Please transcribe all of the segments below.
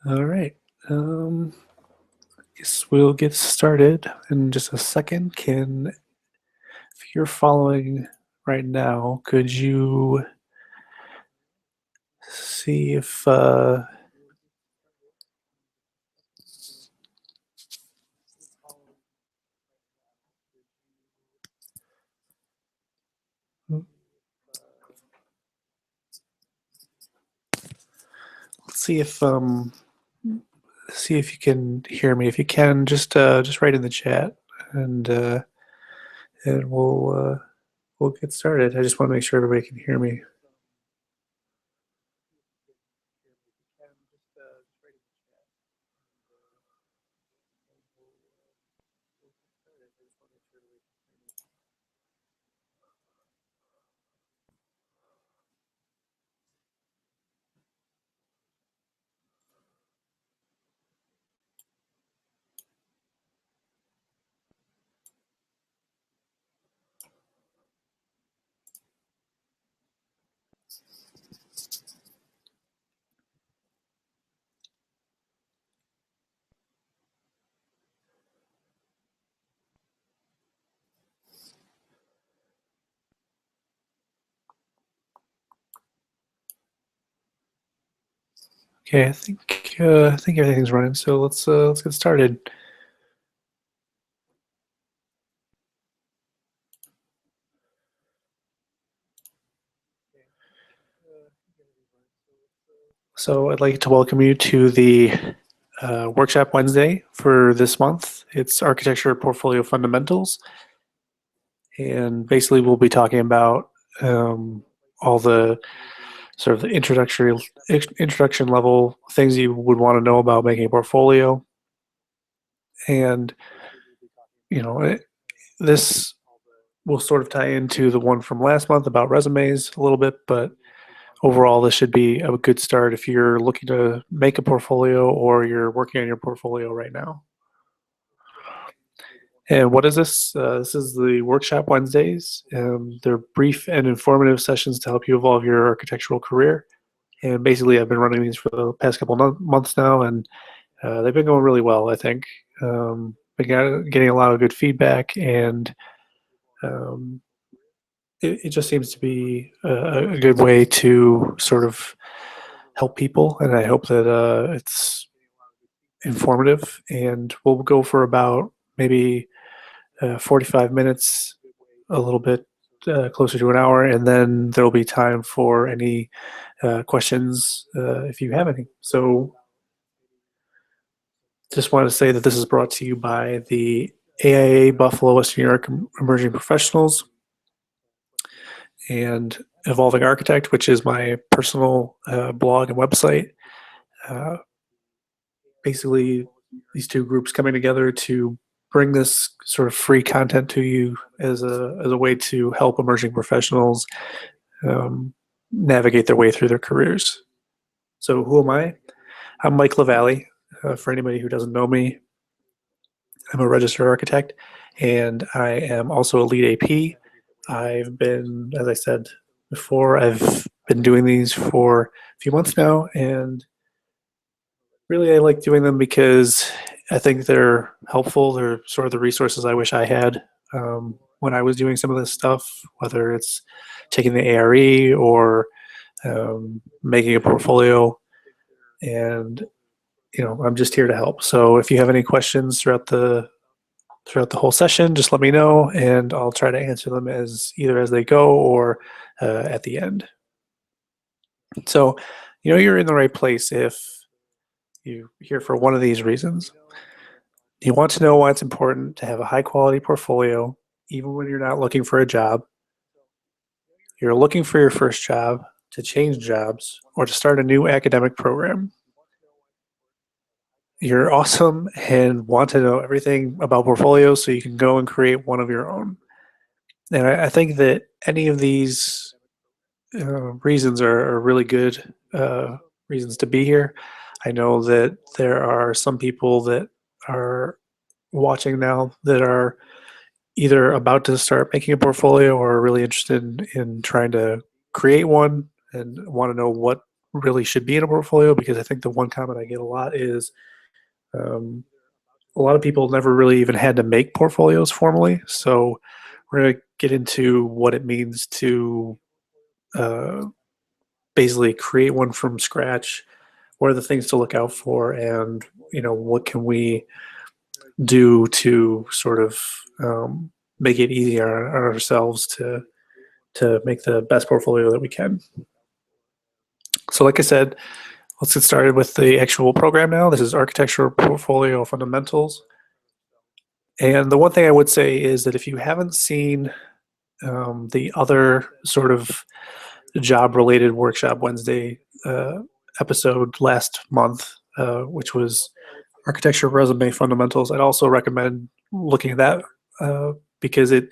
All right. Guess we'll get started in just a second. If you're following right now, could you see if, let's see if you can hear me. If you can, just write in the chat and, uh, and we'll get started. I just want to make sure everybody can hear me. Okay, I think everything's running. So let's get started. So I'd like to welcome you to the Workshop Wednesday for this month. It's Architecture Portfolio Fundamentals. And basically we'll be talking about all the sort of the introduction level things you would want to know about making a portfolio. And, this will sort of tie into the one from last month about resumes a little bit, but overall, this should be a good start if you're looking to make a portfolio or you're working on your portfolio right now. And what is this? This is the Workshop Wednesdays. They're brief and informative sessions to help you evolve your architectural career. And basically, I've been running these for the past couple months now, and they've been going really well, I think. Been getting a lot of good feedback, and um, it just seems to be a good way to sort of help people, and I hope that it's informative. And we'll go for about maybe 45 minutes, a little bit closer to an hour, and then there'll be time for any questions if you have any. So just want to say that this is brought to you by the AIA Buffalo, Western New York Emerging Professionals and Evolving Architect, which is my personal blog and website. Basically, these two groups coming together to bring this sort of free content to you as a way to help emerging professionals navigate their way through their careers. So who am I? I'm Mike LaValle. For anybody who doesn't know me, I'm a registered architect, and I am also a lead AP. I've been, as I said before, I've been doing these for a few months now, and really I like doing them because I think they're helpful. They're sort of the resources I wish I had when I was doing some of this stuff, whether it's taking the ARE or making a portfolio. And I'm just here to help. So if you have any questions throughout the whole session, just let me know, and I'll try to answer them either as they go or at the end. So you're in the right place if you're here for one of these reasons. You want to know why it's important to have a high quality portfolio, even when you're not looking for a job. You're looking for your first job, to change jobs, or to start a new academic program. You're awesome and want to know everything about portfolios so you can go and create one of your own. And I think that any of these reasons are really good reasons to be here. I know that there are some people that are watching now that are either about to start making a portfolio or are really interested in trying to create one and want to know what really should be in a portfolio, because I think the one comment I get a lot is um, a lot of people never really even had to make portfolios formally. So we're going to get into what it means to uh, basically create one from scratch. What are the things to look out for, and what can we do to sort of make it easier on ourselves to make the best portfolio that we can. So, like I said, let's get started with the actual program now. This is Architectural Portfolio Fundamentals. And the one thing I would say is that if you haven't seen the other sort of job-related Workshop Wednesday episode last month, which was Architecture Resume Fundamentals, I'd also recommend looking at that because it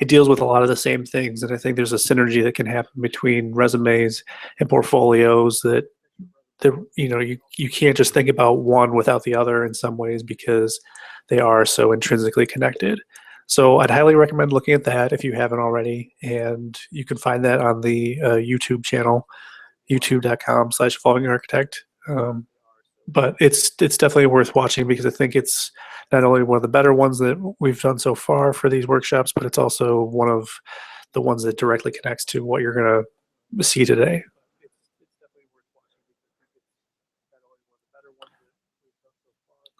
deals with a lot of the same things, and I think there's a synergy that can happen between resumes and portfolios that you can't just think about one without the other in some ways, because they are so intrinsically connected. So I'd highly recommend looking at that if you haven't already, and you can find that on the YouTube channel, youtube.com/evolvingarchitect. But it's definitely worth watching, because I think it's not only one of the better ones that we've done so far for these workshops, but it's also one of the ones that directly connects to what you're going to see today.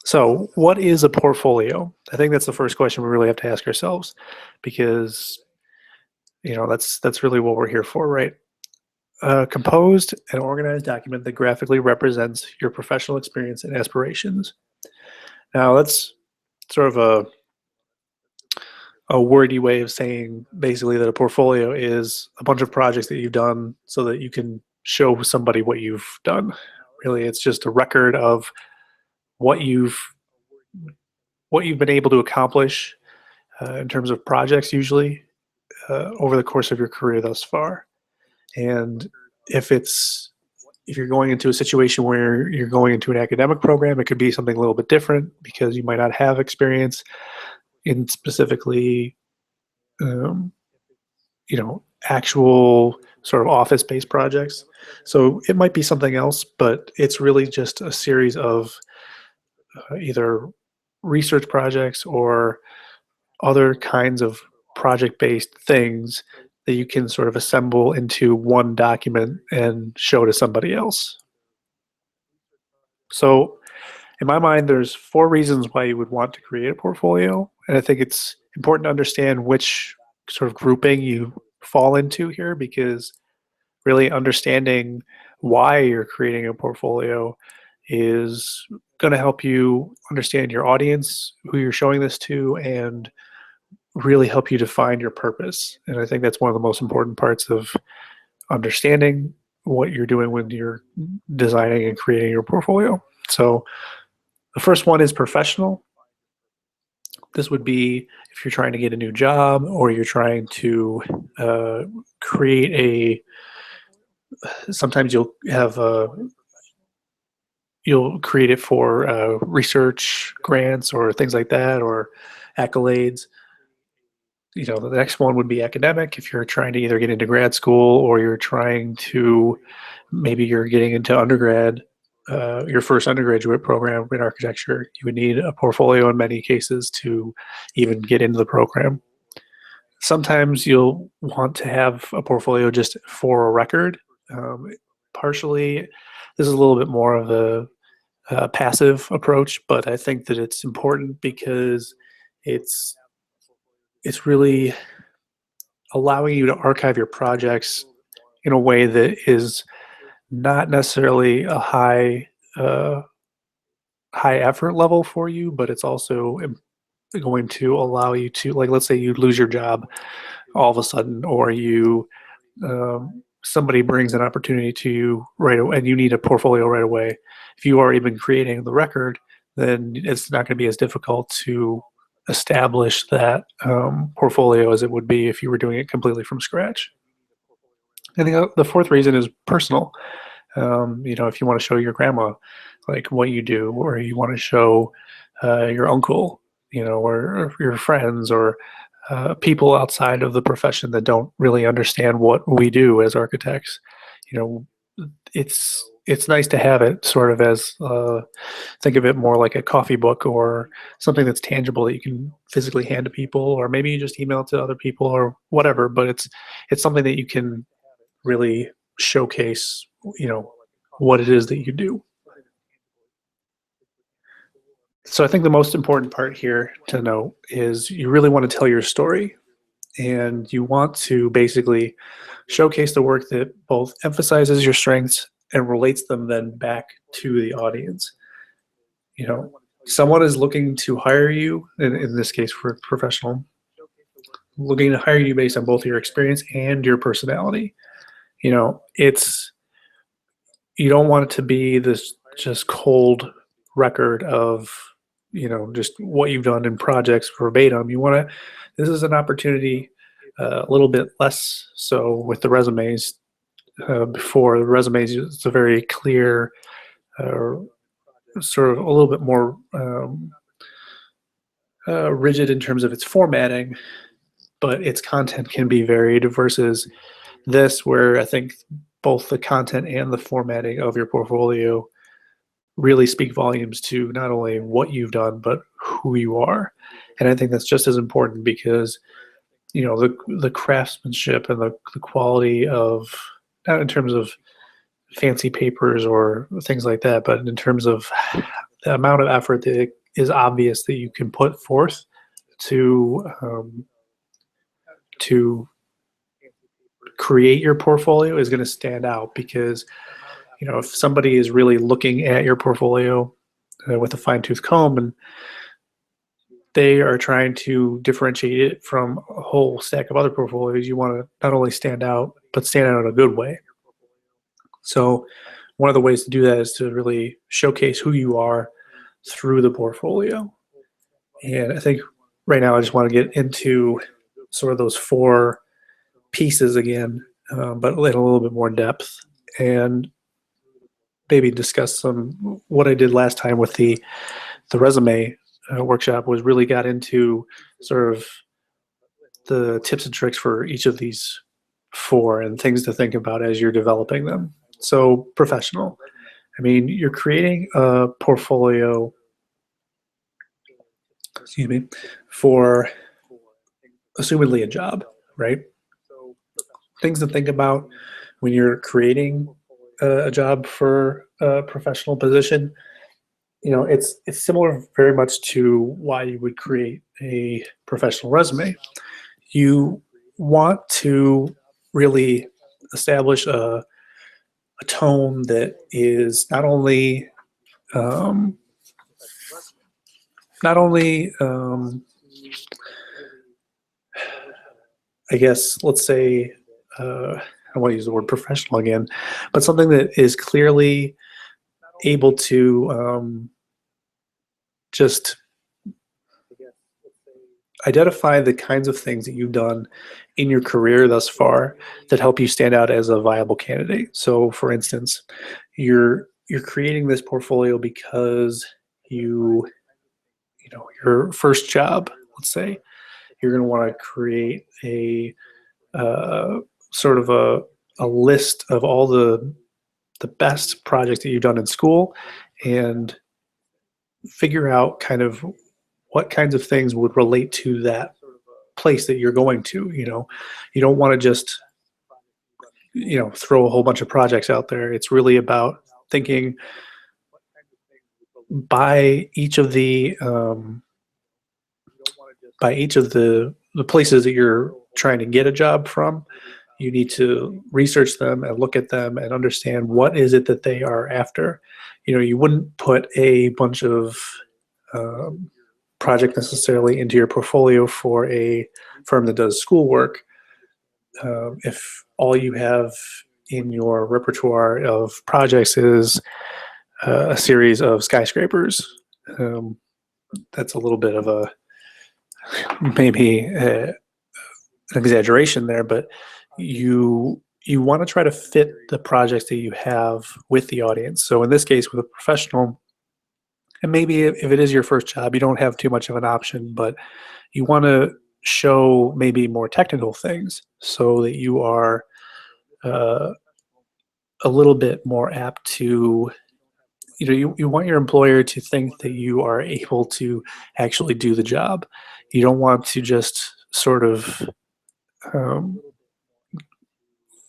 So, what is a portfolio? I think that's the first question we really have to ask ourselves, because that's really what we're here for, right? A composed and organized document that graphically represents your professional experience and aspirations. Now, that's sort of a wordy way of saying basically that a portfolio is a bunch of projects that you've done so that you can show somebody what you've done. Really, it's just a record of what you've been able to accomplish in terms of projects, usually over the course of your career thus far. And if you're going into a situation where you're going into an academic program, it could be something a little bit different, because you might not have experience in specifically, actual sort of office-based projects. So it might be something else, but it's really just a series of either research projects or other kinds of project-based things that you can sort of assemble into one document and show to somebody else. So in my mind, there's 4 reasons why you would want to create a portfolio, and I think it's important to understand which sort of grouping you fall into here, because really understanding why you're creating a portfolio is going to help you understand your audience, who you're showing this to, and really help you define your purpose. And I think that's one of the most important parts of understanding what you're doing when you're designing and creating your portfolio. So the first one is professional. This would be if you're trying to get a new job, or you're trying to create sometimes you'll create it for research grants or things like that, or accolades. The next one would be academic, if you're trying to either get into grad school, or maybe you're getting into undergrad, your first undergraduate program in architecture. You would need a portfolio in many cases to even get into the program. Sometimes you'll want to have a portfolio just for a record. Partially, this is a little bit more of a passive approach, but I think that it's important because it's really allowing you to archive your projects in a way that is not necessarily a high effort level for you, but it's also going to allow you to, like, let's say you lose your job all of a sudden, or somebody brings an opportunity to you right away, and you need a portfolio right away. If you've already been creating the record, then it's not going to be as difficult to establish that portfolio as it would be if you were doing it completely from scratch. And the 4th reason is personal. If you want to show your grandma like what you do, or you want to show your uncle, or your friends, or people outside of the profession that don't really understand what we do as architects, it's nice to have it sort of as think of it more like a coffee book or something that's tangible that you can physically hand to people, or maybe you just email it to other people or whatever. But it's something that you can really showcase, you know, what it is that you do. So I think the most important part here to note is you really want to tell your story, and you want to basically showcase the work that both emphasizes your strengths and relates them then back to the audience. You know, someone is looking to hire you, in this case for professional, looking to hire you based on both your experience and your personality. You know, you don't want it to be this just cold record of, you know, just what you've done in projects verbatim. You want to, this is an opportunity, a little bit less so with the resumes. Before the resumes, it's a very clear, uh, sort of a little bit more rigid in terms of its formatting, but its content can be varied versus this, where I think both the content and the formatting of your portfolio really speak volumes to not only what you've done, but who you are. And I think that's just as important because, you know, the craftsmanship and the quality of, not in terms of fancy papers or things like that, but in terms of the amount of effort that is obvious that you can put forth to create your portfolio is going to stand out. Because, you know, if somebody is really looking at your portfolio with a fine-tooth comb, and they are trying to differentiate it from a whole stack of other portfolios, you want to not only stand out, but stand out in a good way. So one of the ways to do that is to really showcase who you are through the portfolio. And I think right now I just want to get into sort of those four pieces again, but in a little bit more depth, and maybe discuss some what I did last time with the resume workshop. Was really got into sort of the tips and tricks for each of these four and things to think about as you're developing them. So professional, I mean, you're creating a portfolio, excuse me, for assumedly a job, right? Things to think about when you're creating a job for a professional position. You know, it's similar very much to why you would create a professional resume. You want to really establish a tone that is um, not only I guess, let's say, I want to use the word professional again, but something that is clearly able to just identify the kinds of things that you've done in your career thus far that help you stand out as a viable candidate. So, for instance, you're creating this portfolio because you know, your first job, let's say, you're going to want to create a sort of a list of all the best projects that you've done in school, and figure out kind of what kinds of things would relate to that place that you're going to. You know, you don't want to just, you know, throw a whole bunch of projects out there. It's really about thinking by each of the the places that you're trying to get a job from. You need to research them and look at them and understand what is it that they are after. You know, you wouldn't put a bunch of project necessarily into your portfolio for a firm that does schoolwork if all you have in your repertoire of projects is a series of skyscrapers. That's a little bit of a maybe an exaggeration there, but you want to try to fit the projects that you have with the audience. So in this case, with a professional, and maybe if it is your first job, you don't have too much of an option, but you want to show maybe more technical things so that you are a little bit more apt to, you want your employer to think that you are able to actually do the job. You don't want to just sort of um,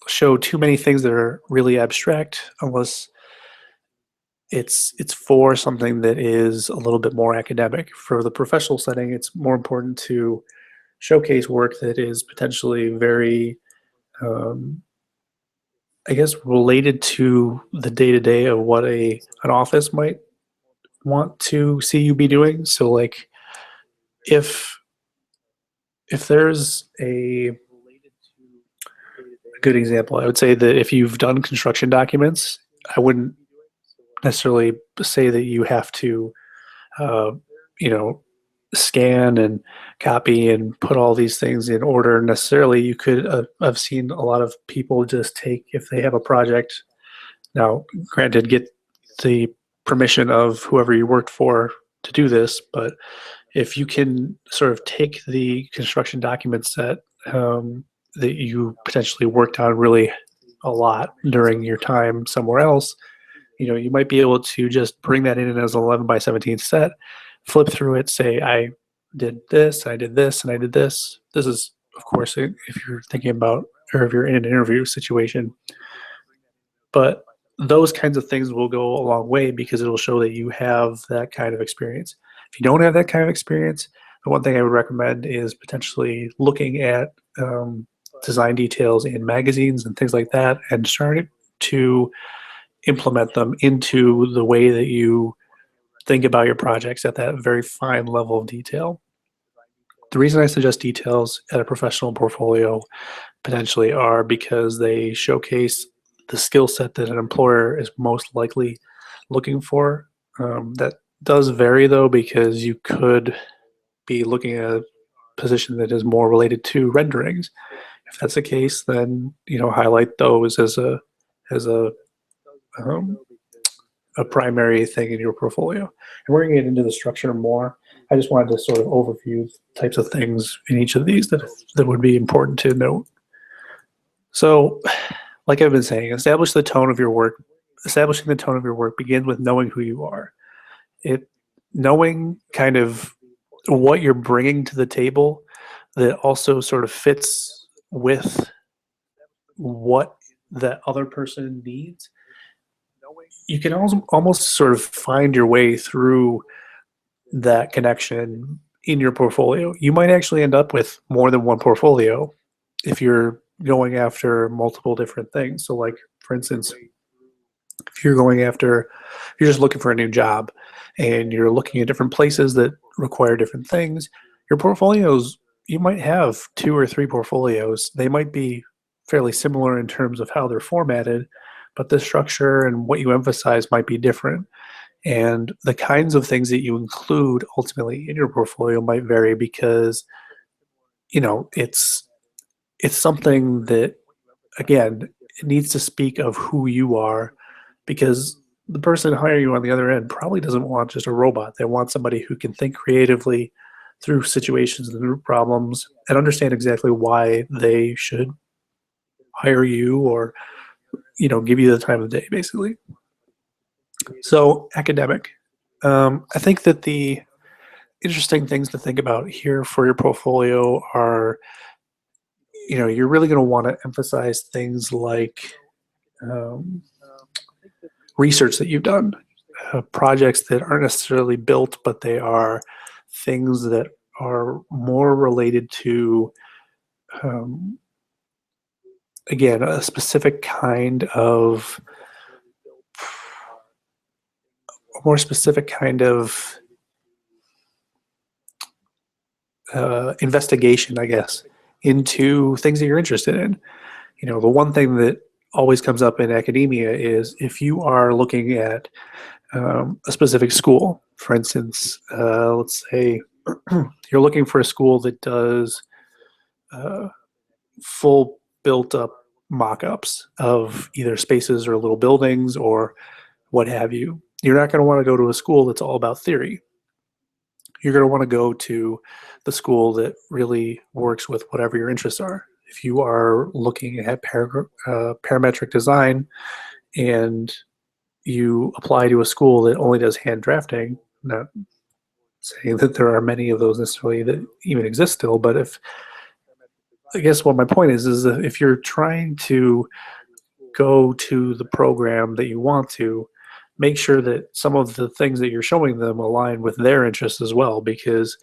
show too many things that are really abstract unless it's for something that is a little bit more academic. For the professional setting, it's more important to showcase work that is potentially very, um, I guess, related to the day to day of what an office might want to see you be doing. So, like, if there's a good example, I would say that if you've done construction documents, I wouldn't necessarily say that you have to, uh, you know, scan and copy and put all these things in order necessarily. You could, I've seen a lot of people just take, if they have a project, now granted, get the permission of whoever you worked for to do this, but if you can sort of take the construction document set that you potentially worked on really a lot during your time somewhere else, you might be able to just bring that in as an 11 by 17 set, flip through it, say, I did this, I did this, and I did this. This is, of course, if you're thinking about, or if you're in an interview situation. But those kinds of things will go a long way because it'll show that you have that kind of experience. If you don't have that kind of experience, the one thing I would recommend is potentially looking at design details in magazines and things like that and starting to implement them into the way that you think about your projects at that very fine level of detail. The reason I suggest details at a professional portfolio potentially are because they showcase the skill set that an employer is most likely looking for. That does vary though, because you could be looking at a position that is more related to renderings. If that's the case, then highlight those as um, a primary thing in your portfolio. And we're going to get into the structure more. I just wanted to sort of overview types of things in each of these that would be important to note. So, like I've been saying, establishing the tone of your work begins with knowing who you are. Knowing kind of what you're bringing to the table that also sort of fits with what that other person needs. You can almost sort of find your way through that connection in your portfolio. You might actually end up with more than one portfolio if you're going after multiple different things. So, like, for instance, if you're just looking for a new job and you're looking at different places that require different things, your portfolios, you might have 2 or 3 portfolios. They might be fairly similar in terms of how they're formatted, but the structure and what you emphasize might be different. And the kinds of things that you include ultimately in your portfolio might vary because, it's something that, again, it needs to speak of who you are, because the person hiring you on the other end probably doesn't want just a robot. They want somebody who can think creatively through situations and through problems and understand exactly why they should hire you or, give you the time of day, basically. So, academic. I think that the interesting things to think about here for your portfolio are, you're really going to want to emphasize things like research that you've done, projects that aren't necessarily built, but they are things that are more related to, again, a specific kind of, more specific kind of investigation, I guess, into things that you're interested in. The one thing that always comes up in academia is if you are looking at a specific school, for instance, let's say you're looking for a school that does full built-up mock-ups of either spaces or little buildings or what have you. You're not going to want to go to a school that's all about theory. You're going to want to go to the school that really works with whatever your interests are. If you are looking at parametric design and you apply to a school that only does hand drafting, not saying that there are many of those necessarily that even exist still, but if I guess what my point is that if you're trying to go to the program that you want to, make sure that some of the things that you're showing them align with their interests as well, because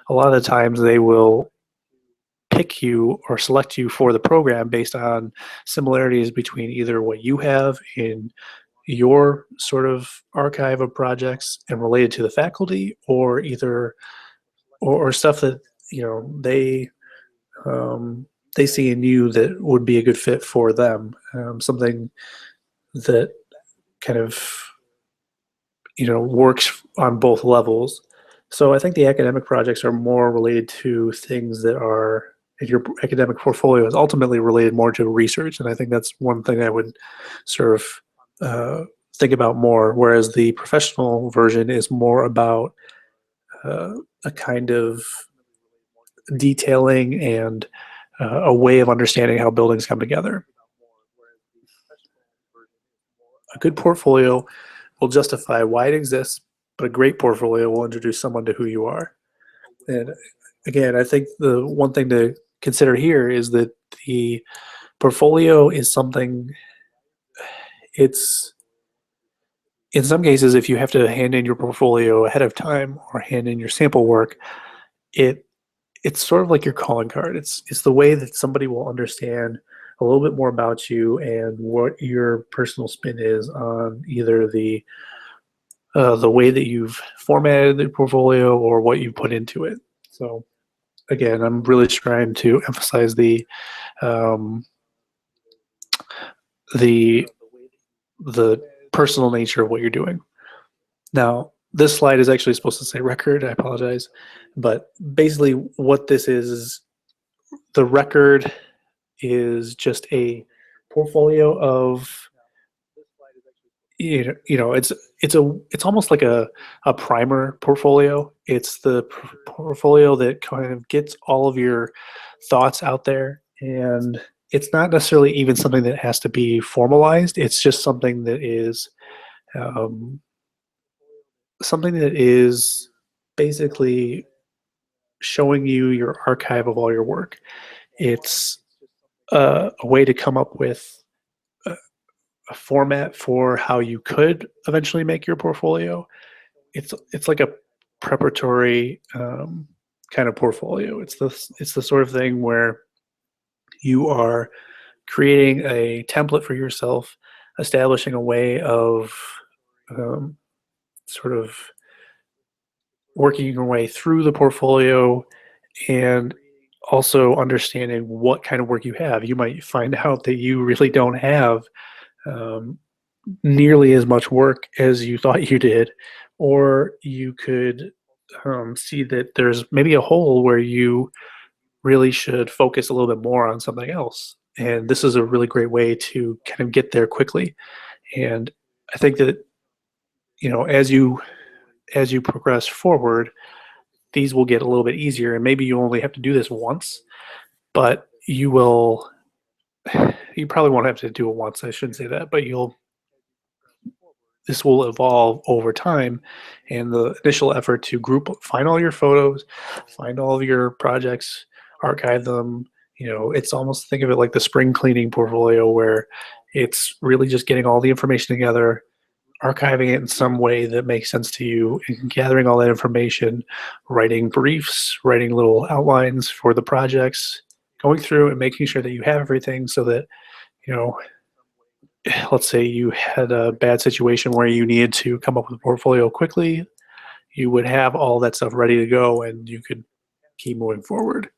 a lot of the times they will pick you or select you for the program based on similarities between either what you have in your sort of archive of projects and related to the faculty, or either or stuff that um, they see in you that would be a good fit for them, something that kind of works on both levels. So I think the academic projects are more related to things that are in your academic portfolio is ultimately related more to research, and I think that's one thing I would sort of uh, think about more. Whereas the professional version is more about uh, a kind of detailing and a way of understanding how buildings come together. A good portfolio will justify why it exists, but a great portfolio will introduce someone to who you are. And again, I think the one thing to consider here is that the portfolio is something, it's in some cases, if you have to hand in your portfolio ahead of time or hand in your sample work, it it's sort of like your calling card. It's the way that somebody will understand a little bit more about you and what your personal spin is on either the way that you've formatted the portfolio or what you put into it. So again, I'm really trying to emphasize um, the the personal nature of what you're doing. Now, this slide is actually supposed to say record. I apologize, but basically, what this is the record is just a portfolio of it's almost like a primer portfolio. It's the portfolio that kind of gets all of your thoughts out there, and it's not necessarily even something that has to be formalized. It's just um, something that is basically showing you your archive of all your work. It's a way to come up with a format for how you could eventually make your portfolio. It's like a preparatory kind of portfolio. It's the sort of thing where you are creating a template for yourself, establishing a way of um, sort of working your way through the portfolio, and also understanding what kind of work you have. You might find out that you really don't have um, nearly as much work as you thought you did, or you could see that there's maybe a hole where you really should focus a little bit more on something else. And this is a really great way to kind of get there quickly. And I think that as you progress forward, these will get a little bit easier. And maybe you only have to do this once, but you probably won't have to do it once. I shouldn't say that, but this will evolve over time, and the initial effort to find all your photos, find all of your projects, archive them. It's almost, think of it like the spring cleaning portfolio, where it's really just getting all the information together, archiving it in some way that makes sense to you, and gathering all that information, writing briefs, writing little outlines for the projects, going through and making sure that you have everything, so that you know let's say you had a bad situation where you needed to come up with a portfolio quickly, you would have all that stuff ready to go and you could keep moving forward.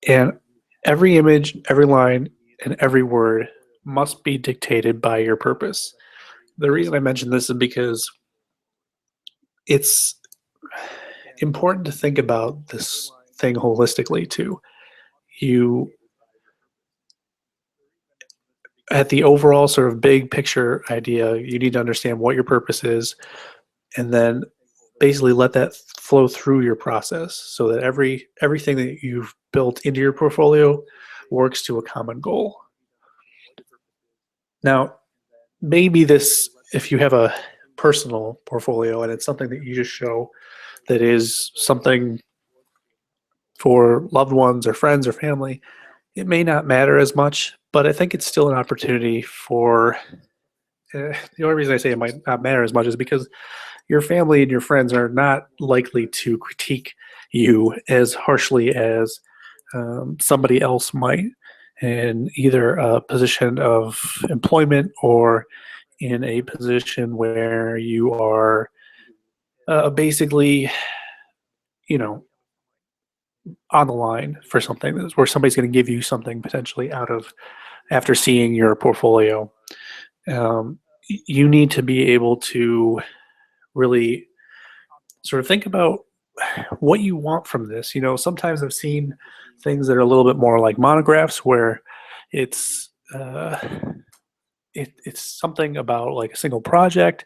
And every image, every line, and every word must be dictated by your purpose. The reason I mention this is because it's important to think about this thing holistically too. You, at the overall sort of big picture idea, you need to understand what your purpose is, and then basically let that flow through your process, so that everything that you've built into your portfolio works to a common goal. Now, maybe this, if you have a personal portfolio and it's something that you just show that is something for loved ones or friends or family, it may not matter as much, but I think it's still an opportunity for. The only reason I say it might not matter as much is because your family and your friends are not likely to critique you as harshly as somebody else might in either a position of employment or in a position where you are basically, you know, on the line for something where somebody's going to give you something potentially out of after seeing your portfolio. You need to be able to really sort of think about what you want from this. Sometimes I've seen things that are a little bit more like monographs where it's it's something about like a single project,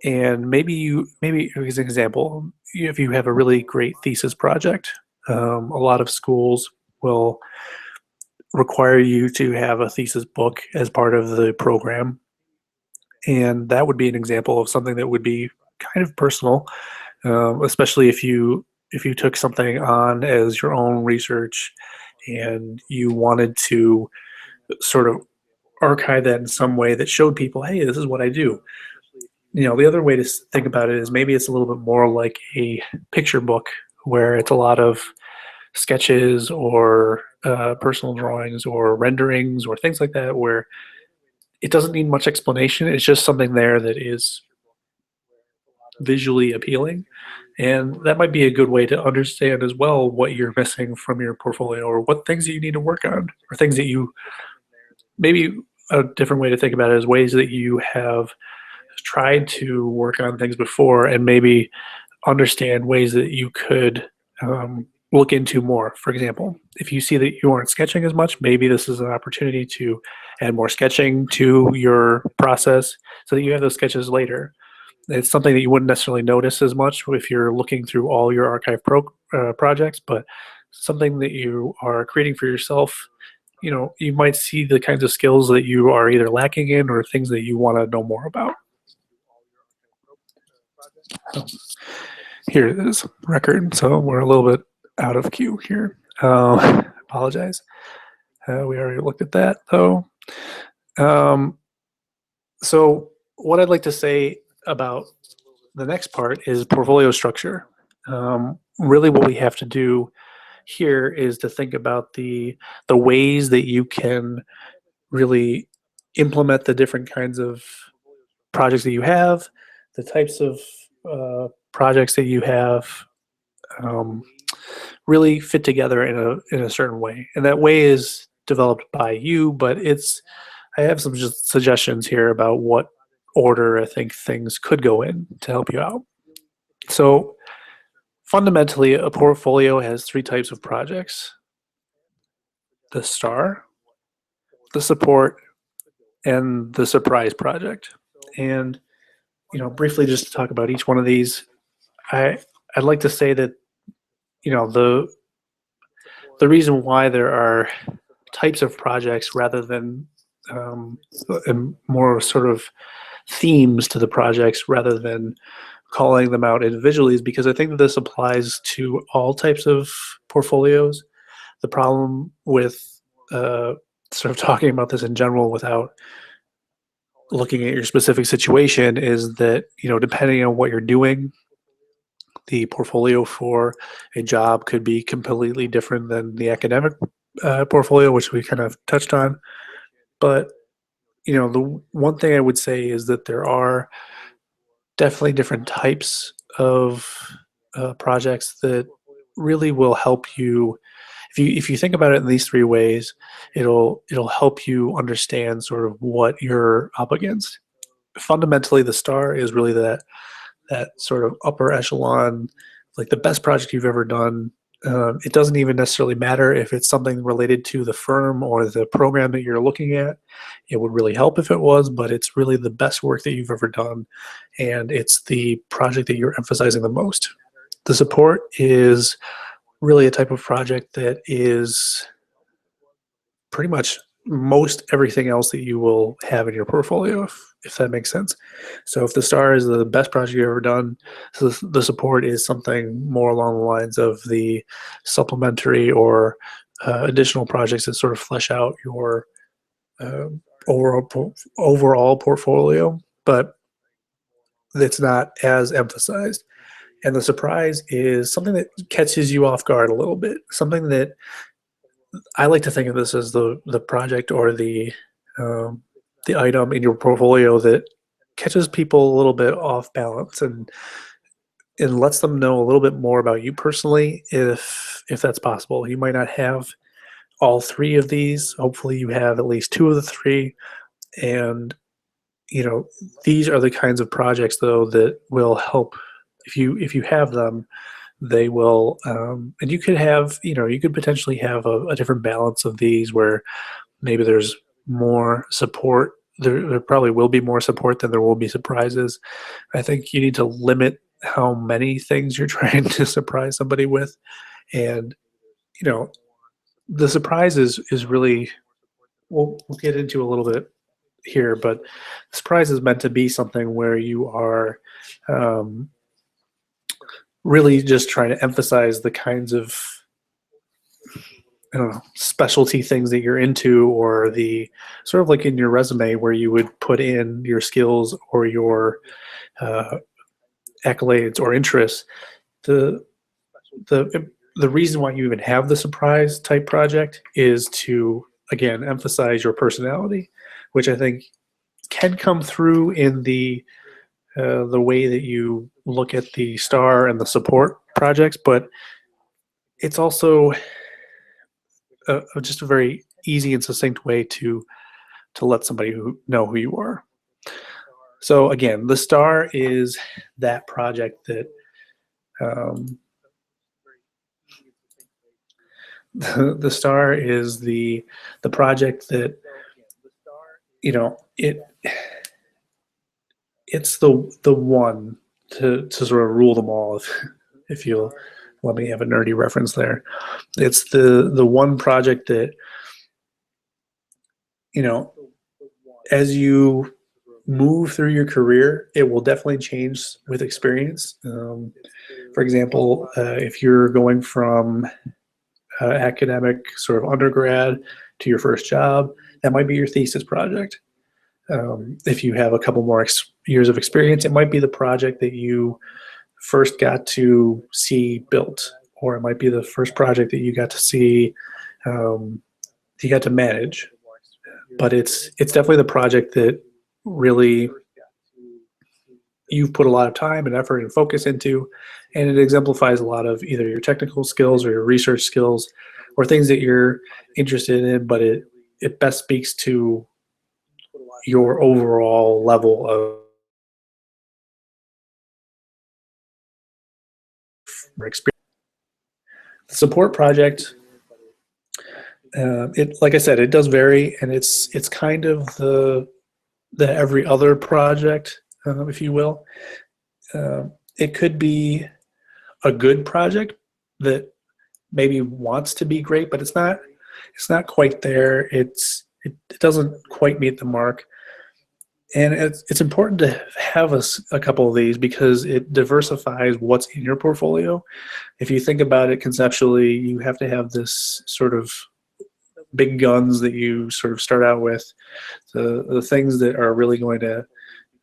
and maybe as an example, if you have a really great thesis project, a lot of schools will require you to have a thesis book as part of the program, and that would be an example of something that would be kind of personal, especially if you took something on as your own research and you wanted to sort of archive that in some way that showed people, hey, this is what I do. The other way to think about it is maybe it's a little bit more like a picture book where it's a lot of sketches or personal drawings or renderings or things like that, where it doesn't need much explanation. It's just something there that is visually appealing. And that might be a good way to understand as well what you're missing from your portfolio or what things that you need to work on or things that you maybe a different way to think about it is ways that you have tried to work on things before and maybe understand ways that you could look into more. For example, if you see that you aren't sketching as much, maybe this is an opportunity to add more sketching to your process so that you have those sketches later. It's something that you wouldn't necessarily notice as much if you're looking through all your archive projects, but something that you are creating for yourself. You might see the kinds of skills that you are either lacking in or things that you want to know more about. Here it is, record. So we're a little bit out of cue here. Apologize. We already looked at that though. So what I'd like to say about the next part is portfolio structure. Really what we have to do here is to think about the ways that you can really implement the different kinds of projects that you have, the types of projects that you have really fit together in a certain way, and that way is developed by you. But I have some just suggestions here about what order I think things could go in to help you out. So fundamentally, a portfolio has three types of projects: the star, the support, and the surprise project. And briefly, just to talk about each one of these, I'd like to say that the reason why there are types of projects rather than and more sort of themes to the projects rather than calling them out individually is because I think that this applies to all types of portfolios. The problem with sort of talking about this in general without looking at your specific situation is that, depending on what you're doing, the portfolio for a job could be completely different than the academic portfolio, which we kind of touched on. But, the one thing I would say is that there are definitely different types of projects that really will help you. If you think about it in these three ways, it'll help you understand sort of what you're up against. Fundamentally, the star is really that sort of upper echelon, like the best project you've ever done. It doesn't even necessarily matter if it's something related to the firm or the program that you're looking at. It would really help if it was, but it's really the best work that you've ever done, and it's the project that you're emphasizing the most. The support is really a type of project that is pretty much most everything else that you will have in your portfolio, if that makes sense. So if the star is the best project you've ever done, so the support is something more along the lines of the supplementary or additional projects that sort of flesh out your uh, overall portfolio, but it's not as emphasized. And the surprise is something that catches you off guard a little bit, something that I like to think of this as the project or the item in your portfolio that catches people a little bit off balance and lets them know a little bit more about you personally, if that's possible. You might not have all three of these. Hopefully, you have at least two of the three, and you know these are the kinds of projects though that will help. If you have them, they will, and you could have, you could potentially have a different balance of these where maybe there's more support. There probably will be more support than there will be surprises. I think you need to limit how many things you're trying to surprise somebody with. And, you know, the surprise is really, we'll get into a little bit here, but the surprise is meant to be something where you are um, really just trying to emphasize the kinds of, I don't know, specialty things that you're into, or the sort of like in your resume where you would put in your skills or your uh, accolades or interests. The the reason why you even have the surprise type project is to, again, emphasize your personality, which I think can come through in the way that you look at the star and the support projects, but it's also just a very easy and succinct way to let somebody know who you are. So again, the star is that project that the star is the project that it's the one to sort of rule them all. If you'll let me have a nerdy reference there, it's the one project that as you move through your career, it will definitely change with experience. For example, if you're going from academic sort of undergrad to your first job, that might be your thesis project. If you have a couple more years of experience, it might be the project that you first got to see built, or it might be the first project that you got to see, you got to manage. But it's definitely the project that really you've put a lot of time and effort and focus into, and it exemplifies a lot of either your technical skills or your research skills or things that you're interested in, but it best speaks to your overall level of experience. The support project, it, like I said, it does vary, and it's kind of the every other project, if you will. It could be a good project that maybe wants to be great, but it's not quite there. It doesn't quite meet the mark. And it's important to have a couple of these because it diversifies what's in your portfolio. If you think about it conceptually, you have to have this sort of big guns that you sort of start out with, the things that are really going to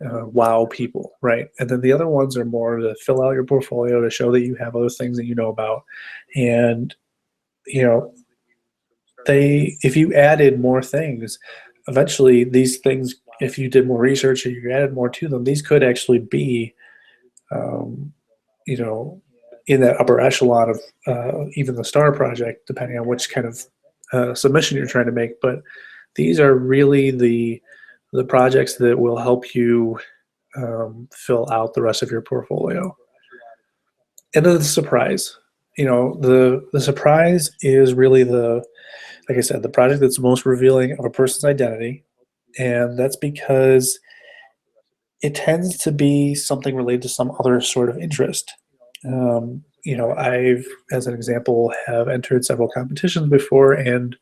wow people, right? And then the other ones are more to fill out your portfolio, to show that you have other things that you know about. And if you added more things, eventually these things, if you did more research or you added more to them, these could actually be you know in that upper echelon of even the star project, depending on which kind of submission you're trying to make. But these are really the projects that will help you fill out the rest of your portfolio. And then the surprise, the surprise is really like I said, the project that's most revealing of a person's identity. And that's because it tends to be something related to some other sort of interest. I've, as an example, have entered several competitions before, and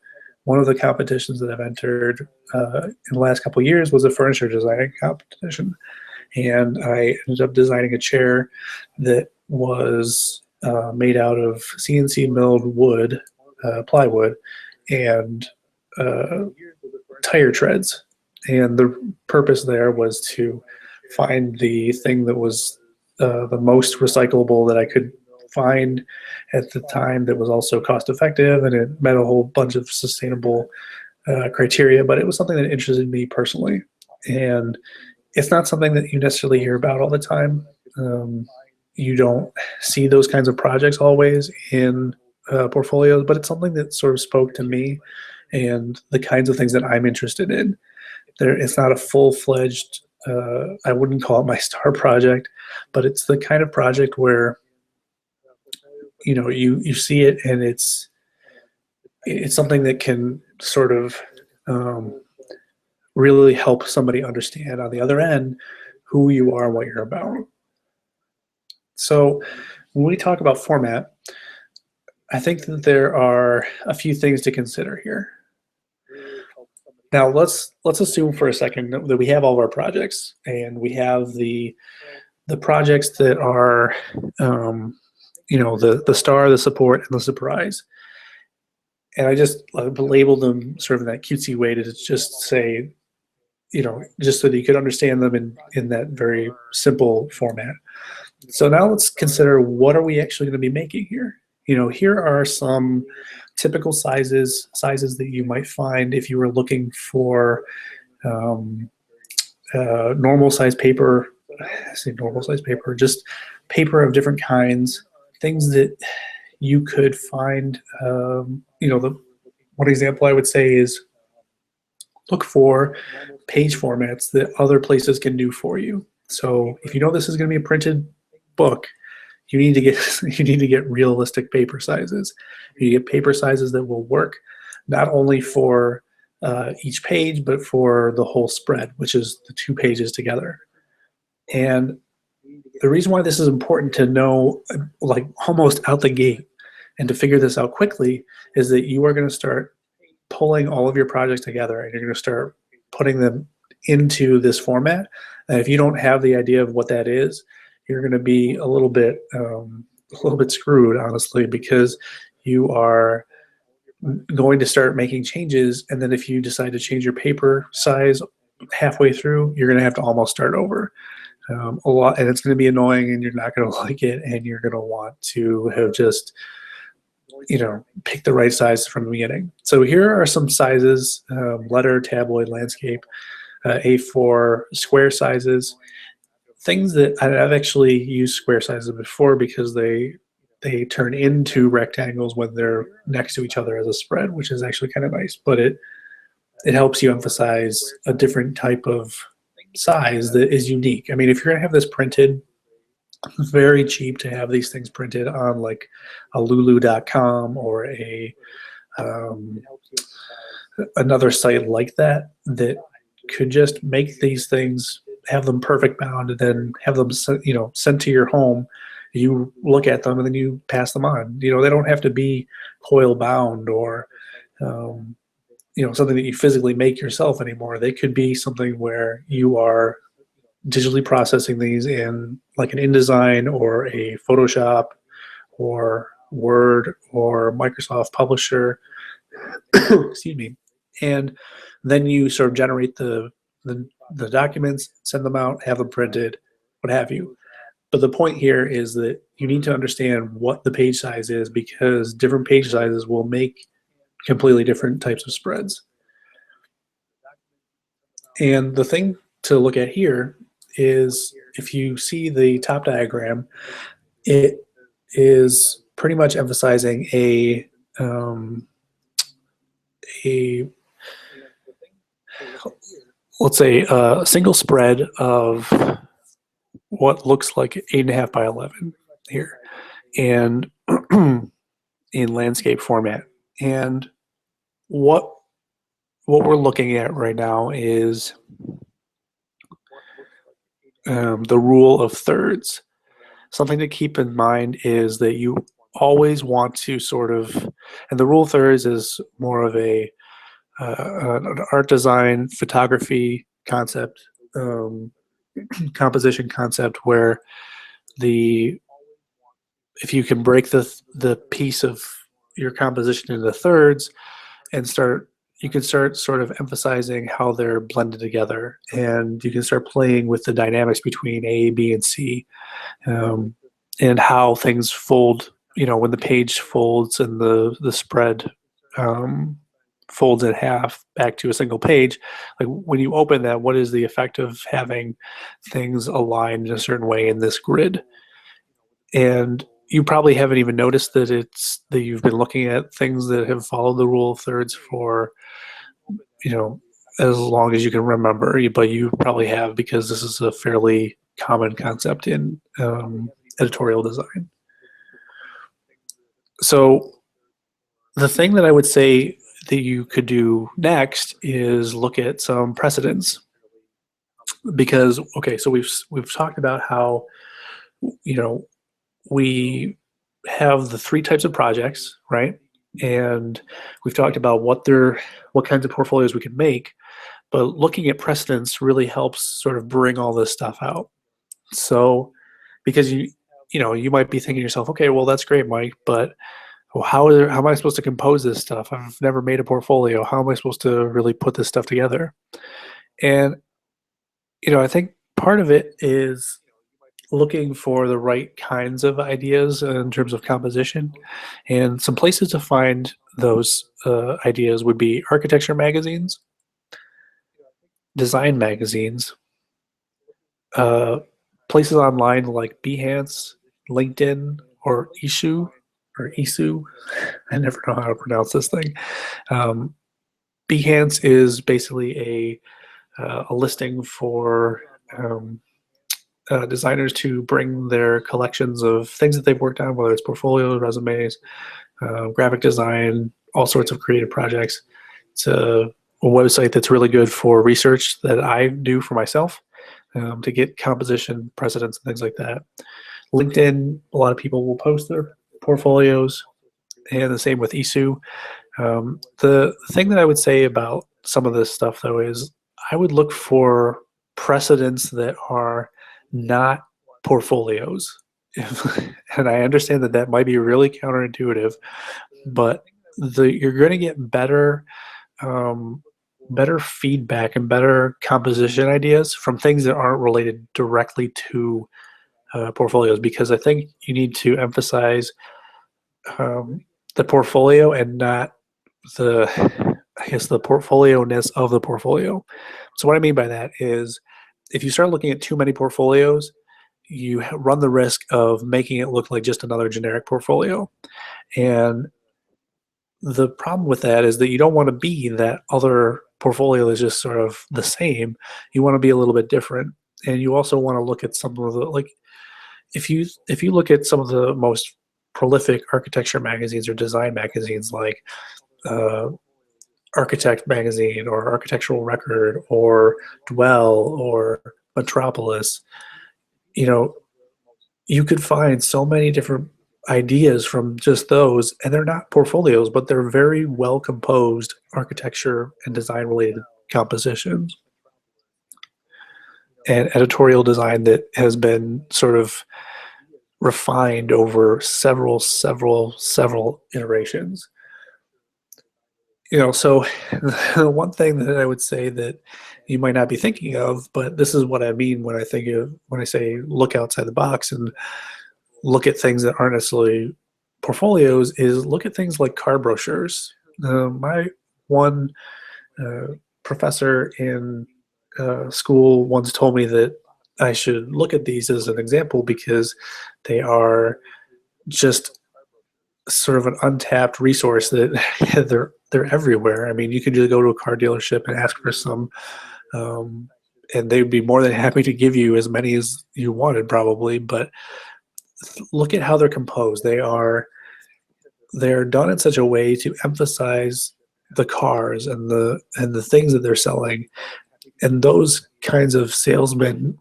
one of the competitions that I've entered in the last couple of years was a furniture designing competition. And I ended up designing a chair that was made out of CNC milled wood, plywood, and tire treads. And the purpose there was to find the thing that was the most recyclable that I could find at the time, that was also cost effective, and it met a whole bunch of sustainable criteria. But it was something that interested me personally, and it's not something that you necessarily hear about all the time. You don't see those kinds of projects always in portfolios, but it's something that sort of spoke to me and the kinds of things that I'm interested in. It's not a full-fledged, I wouldn't call it my star project, but it's the kind of project where you see it, and it's something that can sort of really help somebody understand on the other end who you are and what you're about. So when we talk about format, I think that there are a few things to consider here. Now let's assume for a second that we have all of our projects, and we have the projects that are the star, the support, and the surprise. And I just labeled them sort of in that cutesy way to just say, just so that you could understand them in that very simple format. So now let's consider, what are we actually going to be making here? Here are some typical sizes that you might find if you were looking for normal size paper. I say normal size paper, just paper of different kinds, things that you could find. One example I would say is look for page formats that other places can do for you. So if you know this is going to be a printed book, you need to get realistic paper sizes. You get paper sizes that will work not only for each page, but for the whole spread, which is the 2 pages together. And the reason why this is important to know, like almost out the gate, and to figure this out quickly, is that you are going to start pulling all of your projects together, and you're going to start putting them into this format. And if you don't have the idea of what that is, you're going to be a little bit screwed, honestly, because you are going to start making changes, and then if you decide to change your paper size halfway through, you're going to have to almost start over a lot, and it's going to be annoying, and you're not going to like it, and you're going to want to have just pick the right size from the beginning. So here are some sizes: letter, tabloid, landscape, A4, square sizes. Things that I've actually used square sizes before, because they turn into rectangles when they're next to each other as a spread, which is actually kind of nice. But it helps you emphasize a different type of size that is unique. I mean, if you're going to have this printed, it's very cheap to have these things printed on like a lulu.com or another site like that could just make these things, have them perfect bound, and then have them sent to your home. You look at them and then you pass them on. They don't have to be coil bound or something that you physically make yourself anymore. They could be something where you are digitally processing these in like an InDesign or a Photoshop or Word or Microsoft Publisher. Excuse me. And then you sort of generate the documents, send them out, have them printed, what have you. But the point here is that you need to understand what the page size is, because different page sizes will make completely different types of spreads. And the thing to look at here is, if you see the top diagram, it is pretty much emphasizing a let's say a single spread of what looks like 8.5 by 11 here, and in landscape format. And what we're looking at right now is the rule of thirds. Something to keep in mind is that you always want to sort of, and the rule of thirds is more of a an art design, photography concept, composition concept, where the if you can break the piece of your composition into thirds and you can start sort of emphasizing how they're blended together, and you can start playing with the dynamics between A, B, and C, um, and how things fold. When the page folds and the spread um, folds in half back to a single page, like when you open that, what is the effect of having things aligned in a certain way in this grid? And you probably haven't even noticed that you've been looking at things that have followed the rule of thirds for you know as long as you can remember, but you probably have, because this is a fairly common concept in editorial design. So the thing that I would say that you could do next is look at some precedents, because okay, so we've talked about how you know we have the three types of projects, right? And we've talked about what kinds of portfolios we can make, but looking at precedents really helps sort of bring all this stuff out. So, because you might be thinking to yourself, okay, well that's great, Mike, but how am I supposed to compose this stuff? I've never made a portfolio. How am I supposed to really put this stuff together? And I think part of it is looking for the right kinds of ideas in terms of composition. And some places to find those ideas would be architecture magazines, design magazines, uh, places online like Behance, LinkedIn, or Isu. I never know how to pronounce this thing. Um, Behance is basically a listing for designers to bring their collections of things that they've worked on, whether it's portfolios, resumes, graphic design, all sorts of creative projects. It's a website that's really good for research that I do for myself, to get composition precedents and things like that. LinkedIn, a lot of people will post their portfolios, and the same with Isu. The thing that I would say about some of this stuff, though, is I would look for precedents that are not portfolios. And I understand that might be really counterintuitive, but you're going to get better feedback and better composition ideas from things that aren't related directly to portfolios, because I think you need to emphasize um, the portfolio and not the portfolio-ness of the portfolio. So what I mean by that is, if you start looking at too many portfolios, you run the risk of making it look like just another generic portfolio. And the problem with that is that you don't want to be that other portfolio that's just sort of the same. You want to be a little bit different. And you also want to look at some of the, like, if you look at some of the most prolific architecture magazines or design magazines, like uh, Architect Magazine or Architectural Record or Dwell or Metropolis, you could find so many different ideas from just those, and they're not portfolios, but they're very well composed architecture and design related compositions and editorial design that has been sort of refined over several iterations. So the one thing that I would say that you might not be thinking of, but this is what I mean when I say look outside the box and look at things that aren't necessarily portfolios, is look at things like car brochures. My one professor in school once told me that I should look at these as an example, because they are just sort of an untapped resource that they're everywhere. I mean, you can just go to a car dealership and ask for some, and they'd be more than happy to give you as many as you wanted, probably. But look at how they're composed. They're done in such a way to emphasize the cars and the things that they're selling, and those kinds of salesmanship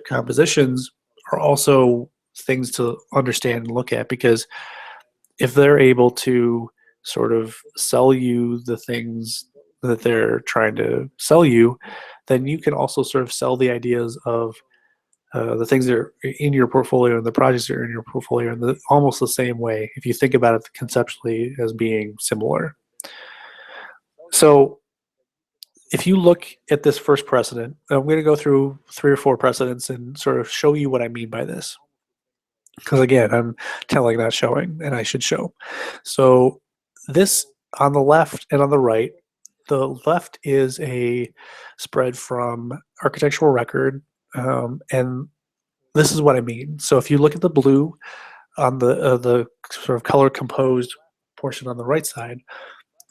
compositions are also things to understand and look at, because if they're able to sort of sell you the things that they're trying to sell you, then you can also sort of sell the ideas of the things that are in your portfolio and the projects that are in your portfolio in almost the same way if you think about it conceptually as being similar. So if you look at this first precedent, I'm going to go through 3 or 4 precedents and sort of show you what I mean by this. Because again, I'm telling, not showing, and I should show. So this on the left and on the right, the left is a spread from architectural record, and this is what I mean. So if you look at the blue on the sort of color composed portion on the right side,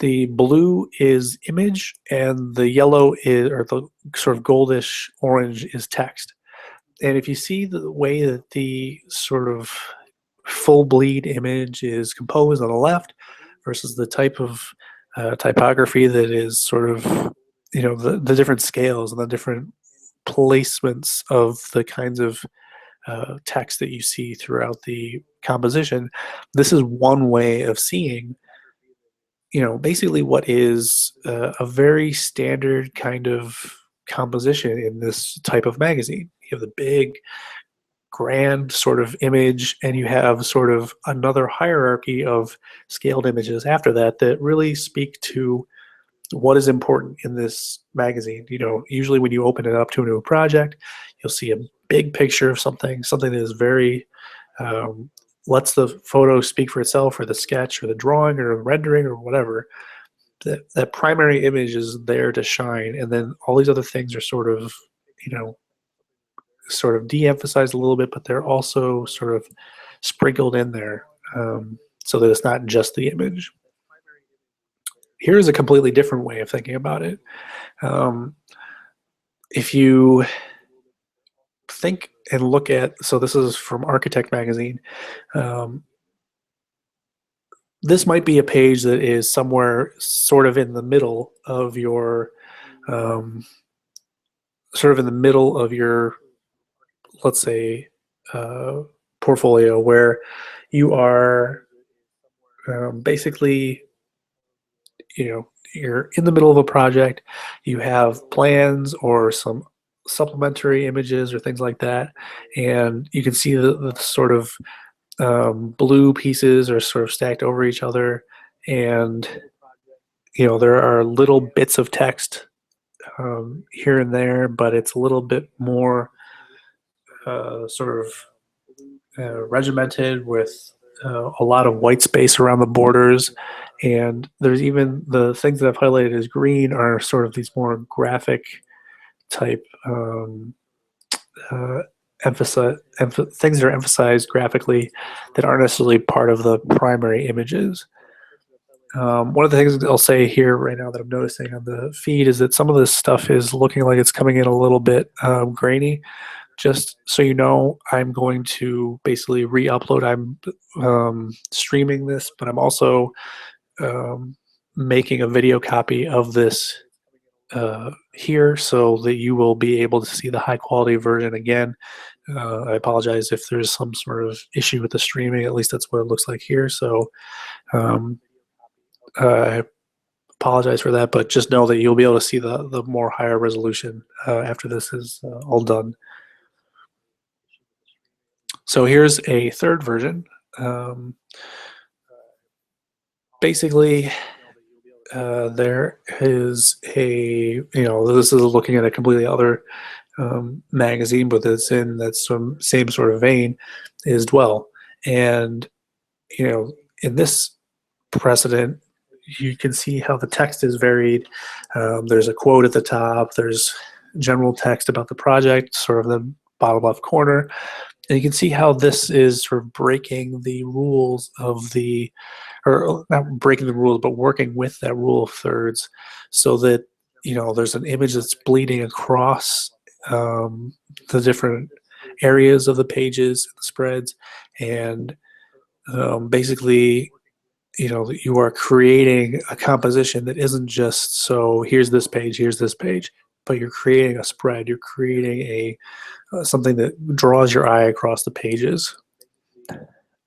the blue is image and the yellow is, or the sort of goldish orange is text. And if you see the way that the sort of full bleed image is composed on the left versus the type of typography that is sort of, the different scales and the different placements of the kinds of text that you see throughout the composition, this is one way of seeing, basically what is a very standard kind of composition in this type of magazine. You have the big, grand sort of image, and you have sort of another hierarchy of scaled images after that that really speak to what is important in this magazine. Usually when you open it up to a new project, you'll see a big picture of something that is very lets the photo speak for itself, or the sketch or the drawing or rendering or whatever. That primary image is there to shine, and then all these other things are sort of de-emphasized a little bit, but they're also sort of sprinkled in there, so that it's not just the image. Here's a completely different way of thinking about it. If you think and look at, so this is from Architect Magazine. This might be a page that is somewhere sort of in the middle of your, let's say, portfolio, where you are basically, you're in the middle of a project, you have plans or some supplementary images or things like that, and you can see the sort of blue pieces are sort of stacked over each other, and there are little bits of text here and there, but it's a little bit more sort of regimented with a lot of white space around the borders. And there's even the things that I've highlighted as green are sort of these more graphic type things that are emphasized graphically that aren't necessarily part of the primary images. One of the things I'll say here right now that I'm noticing on the feed is that some of this stuff is looking like it's coming in a little bit grainy. Just so you know, I'm going to basically re-upload. I'm streaming this, but I'm also making a video copy of this here, so that you will be able to see the high quality version again. I apologize if there's some sort of issue with the streaming. At least that's what it looks like here. So I apologize for that, but just know that you'll be able to see the more higher resolution after this is all done. So here's a third version. Basically, there is a, this is looking at a completely other magazine, but it's in that same sort of vein, is Dwell. And, in this precedent, you can see how the text is varied. There's a quote at the top. There's general text about the project, sort of the bottom left corner. And you can see how this is sort of breaking the rules of or not breaking the rules, but working with that rule of thirds, so that, there's an image that's bleeding across the different areas of the pages, the spreads, and basically, you are creating a composition that isn't just, so here's this page, but you're creating a spread. You're creating something that draws your eye across the pages.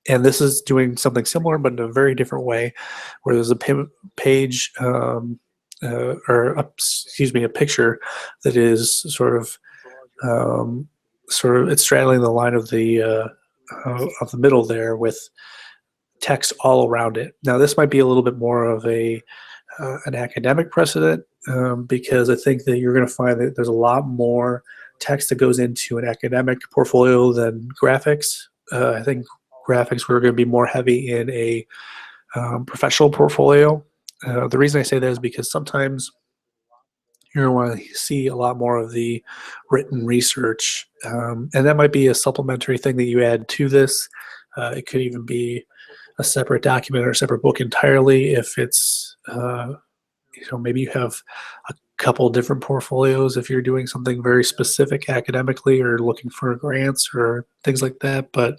And this is doing something similar, but in a very different way, where there's a page, excuse me, a picture that is sort of it's straddling the line of the middle there with text all around it. Now, this might be a little bit more of an academic precedent, because I think that you're going to find that there's a lot more text that goes into an academic portfolio than graphics. I think graphics were going to be more heavy in a professional portfolio. The reason I say that is because sometimes you're going to want to see a lot more of the written research, and that might be a supplementary thing that you add to this. It could even be a separate document or a separate book entirely if it's maybe you have a couple different portfolios if you're doing something very specific academically or looking for grants or things like that. But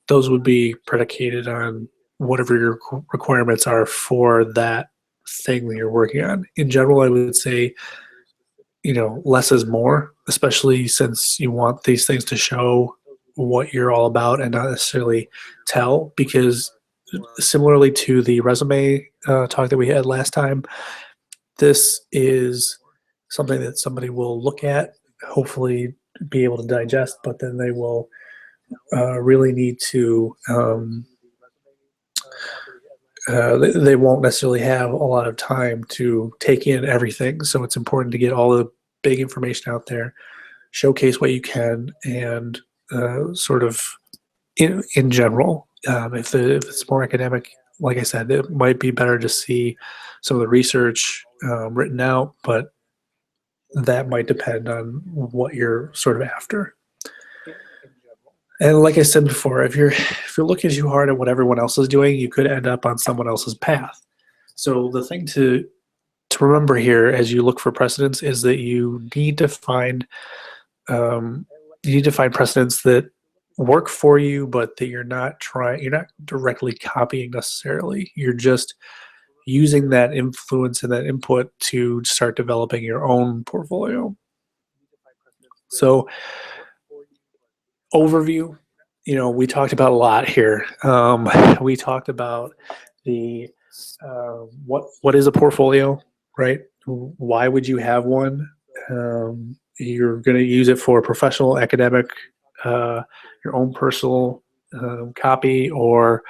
those would be predicated on whatever your requirements are for that thing that you're working on. In general, I would say, less is more, especially since you want these things to show what you're all about and not necessarily tell, because similarly to the resume talk that we had last time, this is something that somebody will look at, hopefully be able to digest, but then they will really need to, they won't necessarily have a lot of time to take in everything. So it's important to get all the big information out there, showcase what you can, and sort of in general. If it's more academic, like I said, it might be better to see some of the research written out, but that might depend on what you're sort of after. And like I said before, if you're looking too hard at what everyone else is doing, you could end up on someone else's path. So the thing to remember here as you look for precedents is that you need to find precedents that work for you, but that you're not directly copying necessarily. You're just using that influence and that input to start developing your own portfolio. So overview, we talked about a lot here. We talked about the what is a portfolio, right? Why would you have one? You're going to use it for professional, academic, your own personal copy or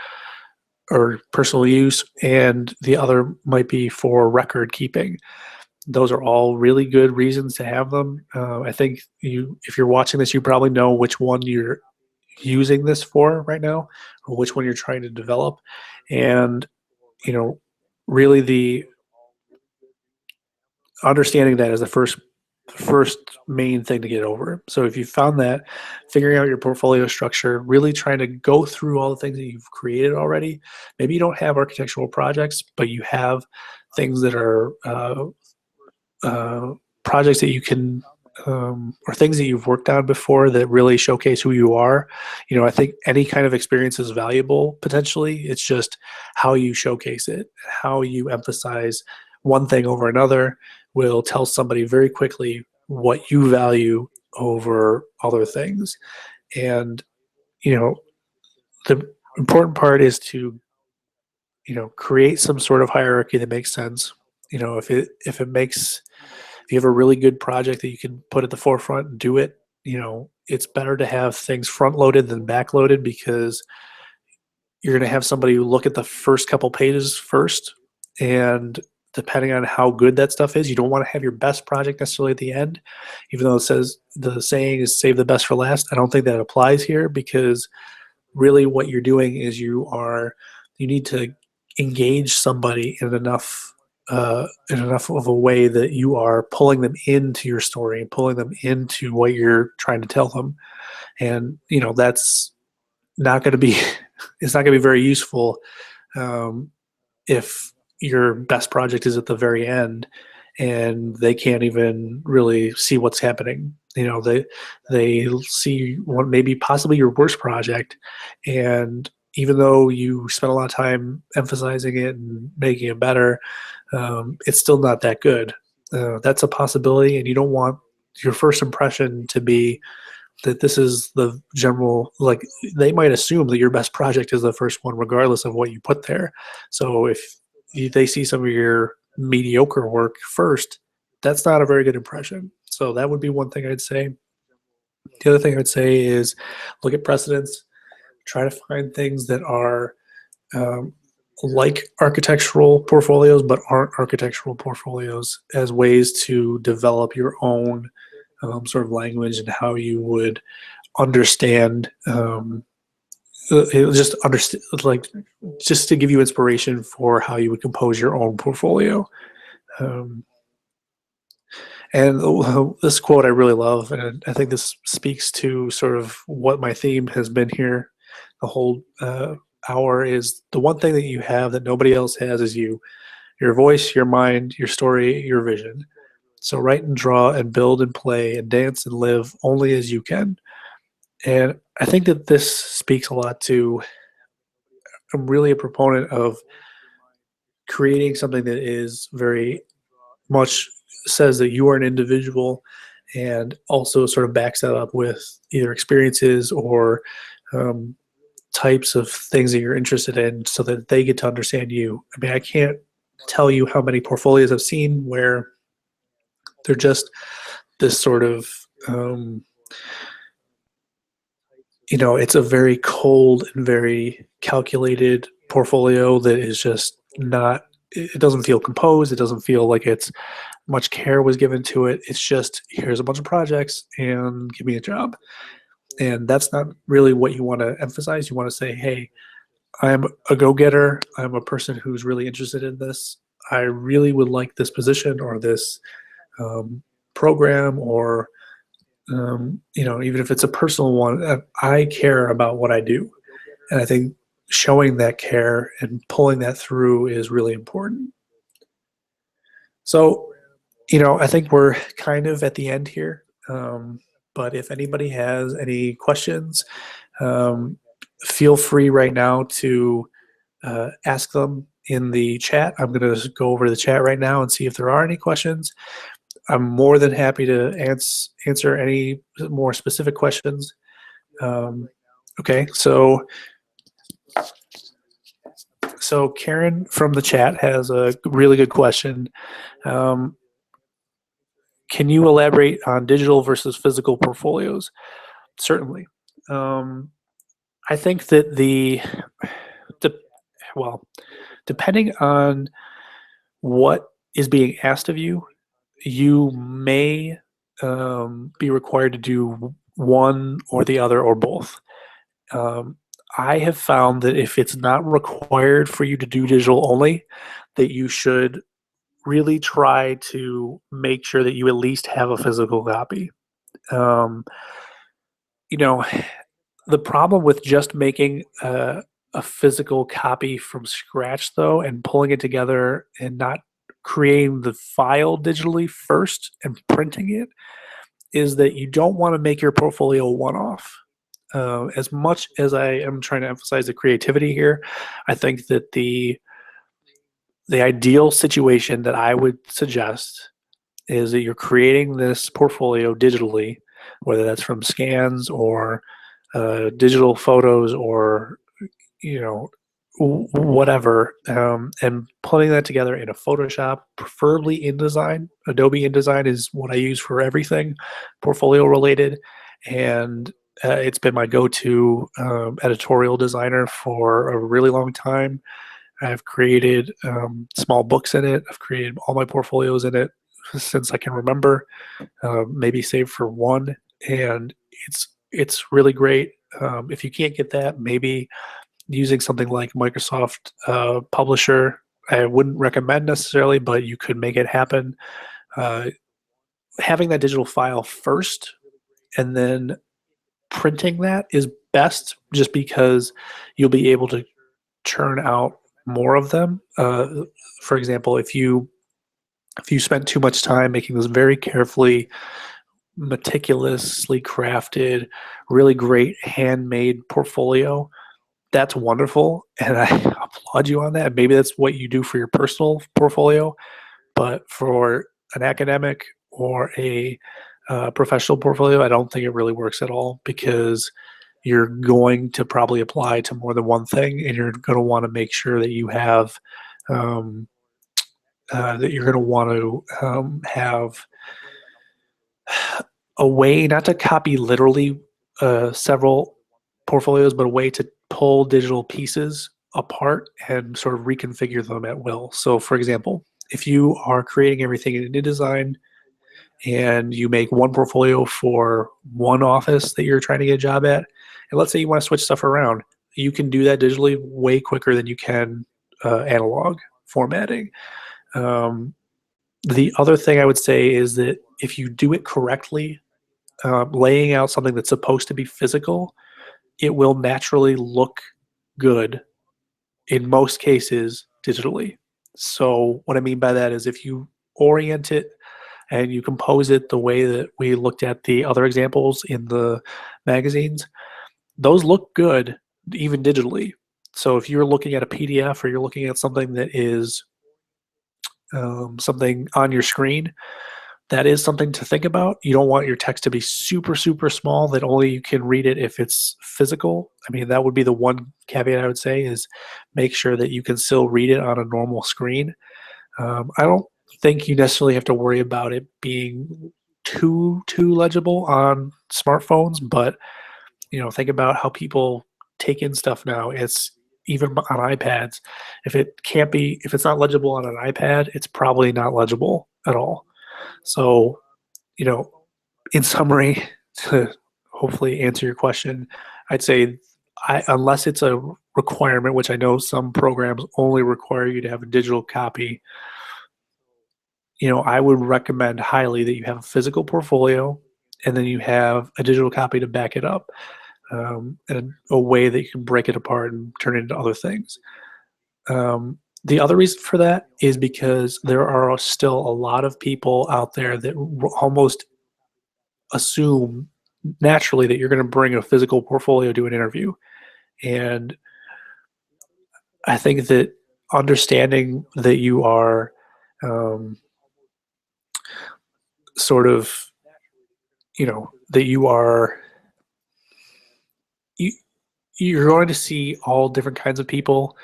personal use, and the other might be for record keeping. Those are all really good reasons to have them. I think if you're watching this, you probably know which one you're using this for right now, or which one you're trying to develop. And, really the understanding that is the first main thing to get over. So if you found that, figuring out your portfolio structure, really trying to go through all the things that you've created already. Maybe you don't have architectural projects, but you have things that are projects that you can or things that you've worked on before that really showcase who you are. I think any kind of experience is valuable potentially. It's just how you showcase it, how you emphasize one thing over another will tell somebody very quickly what you value over other things. And, the important part is to, create some sort of hierarchy that makes sense. If you have a really good project that you can put at the forefront and do it, it's better to have things front loaded than back loaded, because you're going to have somebody look at the first couple pages first, and depending on how good that stuff is, you don't want to have your best project necessarily at the end, even though it says the saying is save the best for last. I don't think that applies here, because really what you're doing is you need to engage somebody in enough of a way that you are pulling them into your story and pulling them into what you're trying to tell them. And that's not going to be it's not going to be very useful if your best project is at the very end and they can't even really see what's happening. They see what maybe possibly your worst project, and even though you spent a lot of time emphasizing it and making it better, it's still not that good. That's a possibility, and you don't want your first impression to be that this is the general, like they might assume that your best project is the first one regardless of what you put there. So if they see some of your mediocre work first, that's not a very good impression. So that would be one thing I'd say. The other thing I'd say is look at precedents, try to find things that are um, like architectural portfolios but aren't architectural portfolios, as ways to develop your own sort of language and how you would understand just understand, like, just to give you inspiration for how you would compose your own portfolio. um, and this quote I really love, and I think this speaks to sort of what my theme has been here the whole hour, is the one thing that you have that nobody else has is you, your voice, your mind, your story, your vision. So write and draw and build and play and dance and live only as you can. And I think that this speaks a lot to, I'm really a proponent of creating something that is very much says that you are an individual, and also sort of backs that up with either experiences or um, types of things that you're interested in so that they get to understand you. I mean, I can't tell you how many portfolios I've seen where they're just this sort of it's a very cold and very calculated portfolio that is just not, it doesn't feel composed. It doesn't feel like it's much care was given to it. It's just, here's a bunch of projects and give me a job. And that's not really what you want to emphasize. You want to say, hey, I'm a go-getter. I'm a person who's really interested in this. I really would like this position or this program, or even if it's a personal one, I care about what I do. And I think showing that care and pulling that through is really important. So, I think we're kind of at the end here. But if anybody has any questions, um, feel free right now to ask them in the chat. I'm going to go over to the chat right now and see if there are any questions. I'm more than happy to answer any more specific questions. Okay, so Karen from the chat has a really good question. Can you elaborate on digital versus physical portfolios? Certainly. I think that depending on what is being asked of you, you may be required to do one or the other or both. I have found that if it's not required for you to do digital only, that you should really try to make sure that you at least have a physical copy. The problem with just making a physical copy from scratch, though, and pulling it together and not creating the file digitally first and printing it, is that you don't want to make your portfolio one-off. As much as I am trying to emphasize the creativity here, I think that the ideal situation that I would suggest is that you're creating this portfolio digitally, whether that's from scans or digital photos or whatever, and putting that together in a Photoshop, preferably InDesign. Adobe InDesign is what I use for everything portfolio related, and it's been my go-to editorial designer for a really long time. I've created small books in it. I've created all my portfolios in it since I can remember, maybe save for one, and it's really great. If you can't get that, maybe using something like Microsoft Publisher, I wouldn't recommend necessarily, but you could make it happen. Having that digital file first and then printing that is best, just because you'll be able to churn out more of them. For example, if you spend too much time making this very carefully, meticulously crafted, really great handmade portfolio, that's wonderful, and I applaud you on that. Maybe that's what you do for your personal portfolio, but for an academic or a professional portfolio, I don't think it really works at all because you're going to probably apply to more than one thing, and you're going to want to make sure that you have um, that you're going to want to have a way not to copy literally several portfolios, but a way to pull digital pieces apart and sort of reconfigure them at will. So, for example, if you are creating everything in InDesign and you make one portfolio for one office that you're trying to get a job at, and let's say you want to switch stuff around, you can do that digitally way quicker than you can analog formatting. Um, the other thing I would say is that if you do it correctly, laying out something that's supposed to be physical, it will naturally look good in most cases digitally. So, what I mean by that is if you orient it and you compose it the way that we looked at the other examples in the magazines, those look good even digitally. So, if you're looking at a PDF or you're looking at something that is something on your screen, that is something to think about. You don't want your text to be super, super small that only you can read it if it's physical. I mean, that would be the one caveat I would say is make sure that you can still read it on a normal screen. I don't think you necessarily have to worry about it being too legible on smartphones, but think about how people take in stuff now. It's even on iPads. If it's not legible on an iPad, it's probably not legible at all. So, you know, in summary, to hopefully answer your question, I'd say unless it's a requirement, which I know some programs only require you to have a digital copy, I would recommend highly that you have a physical portfolio and then you have a digital copy to back it up, and a way that you can break it apart and turn it into other things. The other reason for that is because there are still a lot of people out there that almost assume naturally that you're going to bring a physical portfolio to an interview. And I think that understanding that you are um, sort of, that you, you're going to see all different kinds of people,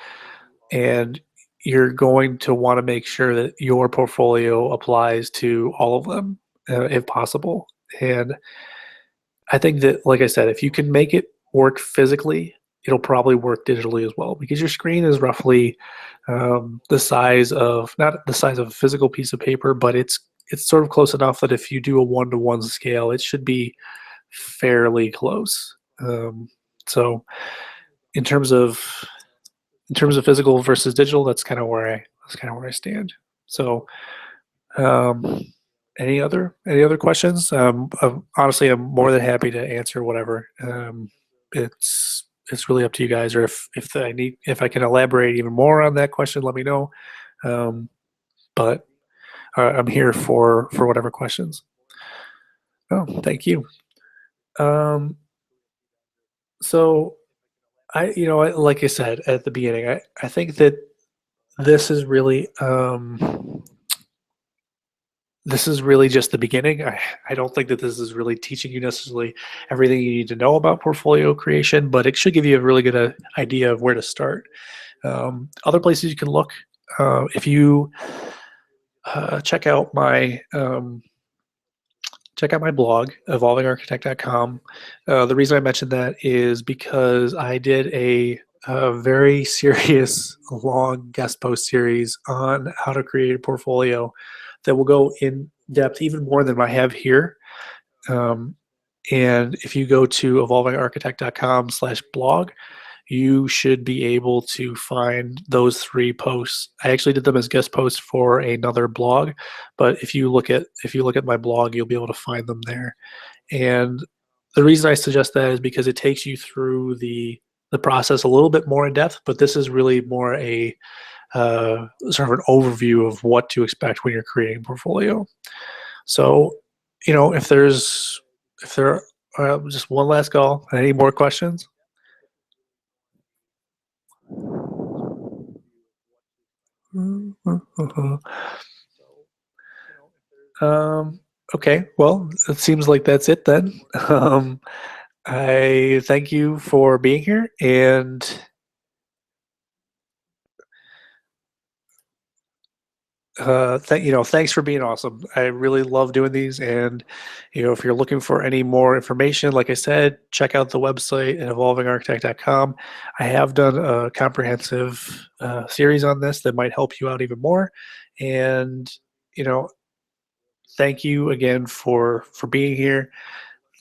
and you're going to want to make sure that your portfolio applies to all of them, if possible. And I think that, like I said, if you can make it work physically, it'll probably work digitally as well because your screen is roughly the size of not the size of a physical piece of paper, but it's sort of close enough that if you do a 1-to-1 scale, it should be fairly close. So in terms of physical versus digital, that's kind of where I stand. So um, any other questions? Honestly, I'm more than happy to answer whatever. It's really up to you guys, or if I can elaborate even more on that question, let me know. But I'm here for whatever questions. Oh, thank you. Um, so like I said at the beginning, I think that this is really just the beginning. I don't think that this is really teaching you necessarily everything you need to know about portfolio creation, but it should give you a really good idea of where to start. Other places you can look, if you check out my blog, evolvingarchitect.com. The reason I mentioned that is because I did a very serious, long guest post series on how to create a portfolio that will go in depth even more than I have here. And if you go to evolvingarchitect.com/blog, you should be able to find those 3 posts. I actually did them as guest posts for another blog, but if you look at my blog, you'll be able to find them there. And the reason I suggest that is because it takes you through the process a little bit more in depth, but this is really more a sort of an overview of what to expect when you're creating a portfolio. So, if there just one last call, any more questions? Um, Okay, well, it seems like that's it then. Um, I thank you for being here, and thanks for being awesome. I really love doing these, and if you're looking for any more information, like I said, check out the website at evolvingarchitect.com. I have done a comprehensive series on this that might help you out even more, and you know, thank you again for being here.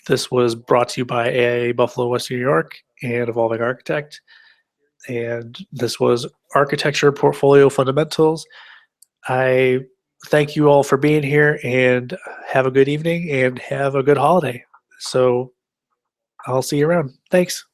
This was brought to you by AIA Buffalo, Western New York, and Evolving Architect. And this was Architecture Portfolio Fundamentals. I thank you all for being here, and have a good evening and have a good holiday. So I'll see you around. Thanks.